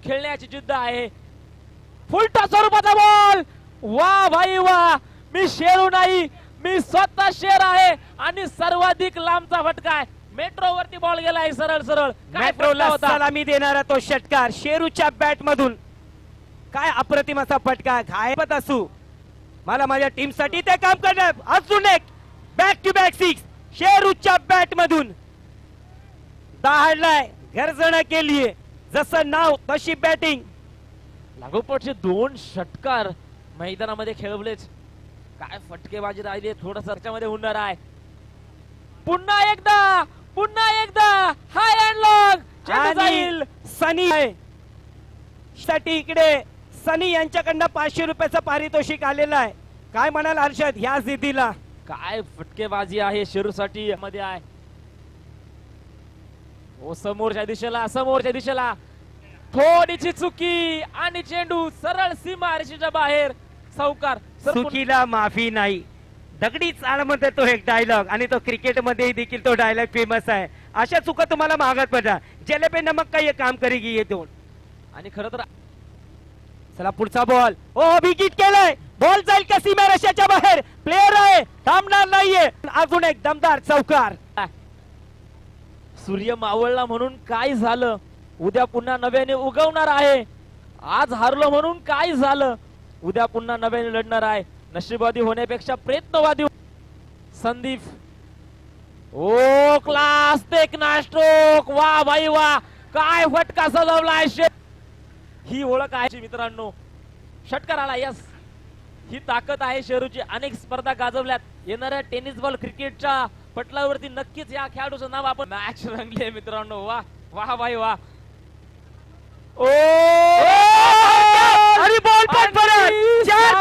खेळण्याची जिद्द आहे. फुलटा स्वरूपाचा बॉल, वा भाई वा. मी शेरू नाही, मी स्वतः शेर आहे आणि सर्वाधिक लांबचा फटका आहे. मेट्रो वरती बॉल गेलाय सरळ सरळ. काय फटका मेट्रोला होता. सलामी देणारा तो षटकार शेरूच्या बॅट मधून. काय अप्रतिम असा फटका. घायपत असू मला माझ्या टीम साठी ते काम करणार. अजून एक बॅक टू बॅक सिक्स शेरूच्या बॅट मधून दहाडलाय. गर्जना केलीये, जसं नाव तशी बॅटिंग. लागोपाठचे 2 षटकार मैदानामध्ये खेळवलेच. काय फटकेबाजी राहिली, थोडं सरच्यामध्ये होणार आहे. पुन्हा एकदा हाय अँड लॉंग जाईल. सनी साठी इकडे सनी यांच्याकडनं 500 रुपयाचं पारितोषिक आलेलं आहे. काय म्हणाल हर्षद ह्या जिद्दीला. काय फटकेबाजी आहे शेरूसाठी मध्ये आहे. ओ समोरच्या दिशेला थोडीशी चुकी आणि चेंडू सरळ सीमा रेषेच्या बाहेर. सावकार चुकीला माफी नाही. दगडी चाळ मध्ये तो एक डायलॉग आणि तो क्रिकेट मध्ये देखील तो डायलॉग फेमस आहे. अशा चुका तुम्हाला मागत पडा. जलेबे नमक का ये काम करेगी ये दोन. आणि खरं तर चला पुढचा बॉल. ओ विकेट केलाय. बॉल जाईल का सीमा रेषेच्या बाहेर. प्लेअर आहे, थांबणार नाहीये. अजून एक दमदार चौकार. सूर्य मावळला म्हणून काय झालं, उद्या पुन्हा नव्याने उगवणार आहे. आज हारलो म्हणून काय झालं, उद्या पुन्हा नव्याने लढणार आहे. नशीबवादी होण्यापेक्षा प्रयत्नवादी. संदीप ओ क्लास देखना स्ट्रोक. वा भाई वा. काय फटका सजवलाय. ही ओळख आहे मित्रांनो. षटकार आला. यस, ही ताकद आहे शेरूची. अनेक स्पर्धा गाजवल्यात. येणाऱ्या टेनिस बॉल क्रिकेटच्या पटलावरती नक्कीच या खेळाडूचं नाव आपण. मॅच रंगले मित्रांनो. वा वा भाई वा. ओ